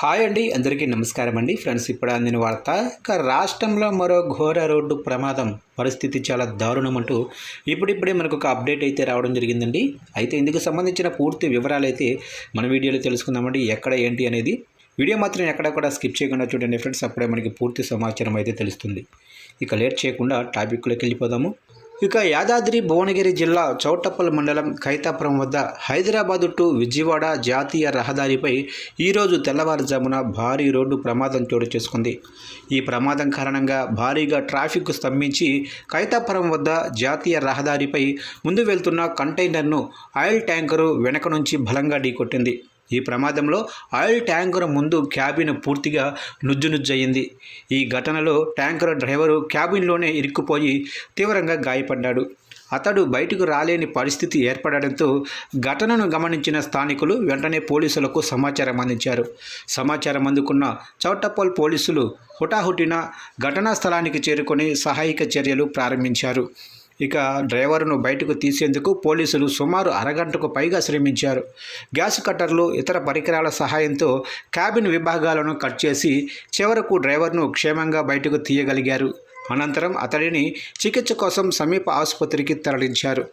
Hi అండి, అందరికీ నమస్కారం అండి. ఫ్రెండ్స్, ఇప్పుడు అందిన వార్త. రాష్ట్రంలో మరో ఘోర రోడ్డు ప్రమాదం, పరిస్థితి చాలా దారుణం అంటూ ఇప్పుడిప్పుడే మనకు ఒక అప్డేట్ అయితే రావడం జరిగిందండి. అయితే ఇందుకు సంబంధించిన పూర్తి వివరాలు అయితే మన వీడియోలో తెలుసుకుందామండి. ఎక్కడ ఏంటి అనేది వీడియో మాత్రం ఎక్కడ కూడా స్కిప్ చేయకుండా చూడండి ఫ్రెండ్స్. అప్పుడే మనకి పూర్తి సమాచారం అయితే తెలుస్తుంది. ఇక లేట్ చేయకుండా టాపిక్లోకి వెళ్ళిపోదాము. ఇక యాదాద్రి భువనగిరి జిల్లా చౌటప్పల్ మండలం కైతాపురం వద్ద హైదరాబాదు టు విజయవాడ జాతీయ రహదారిపై ఈరోజు తెల్లవారుజామున భారీ రోడ్డు ప్రమాదం చోటు చేసుకుంది. ఈ ప్రమాదం కారణంగా భారీగా ట్రాఫిక్ స్తంభించి కైతాపురం వద్ద జాతీయ రహదారిపై ముందు వెళ్తున్న కంటైనర్ను ఆయిల్ ట్యాంకరు వెనక నుంచి బలంగా ఢీకొట్టింది. ఈ ప్రమాదంలో ఆయిల్ ట్యాంకర్ ముందు క్యాబిన్ పూర్తిగా నుజ్జునుజ్జయింది. ఈ ఘటనలో ట్యాంకర్ డ్రైవరు క్యాబిన్లోనే ఇరుక్కుపోయి తీవ్రంగా గాయపడ్డాడు. అతడు బయటకు రాలేని పరిస్థితి ఏర్పడడంతో ఘటనను గమనించిన స్థానికులు వెంటనే పోలీసులకు సమాచారం అందించారు. సమాచారం అందుకున్న చౌటప్పల్ పోలీసులు హుటాహుటిన ఘటనా స్థలానికి చేరుకొని సహాయక చర్యలు ప్రారంభించారు. ఇక డ్రైవర్ను బయటకు తీసేందుకు పోలీసులు సుమారు అరగంటకు పైగా శ్రమించారు. గ్యాస్ కట్టర్లు, ఇతర పరికరాల సహాయంతో క్యాబిన్ విభాగాలను కట్ చేసి చివరకు డ్రైవర్ను క్షేమంగా బయటకు తీయగలిగారు. అనంతరం అతడిని చికిత్స కోసం సమీప ఆసుపత్రికి తరలించారు.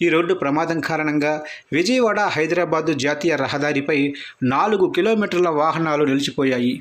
ఈ రోడ్డు ప్రమాదం కారణంగా విజయవాడ హైదరాబాదు జాతీయ రహదారిపై 4 కిలోమీటర్ల వాహనాలు నిలిచిపోయాయి.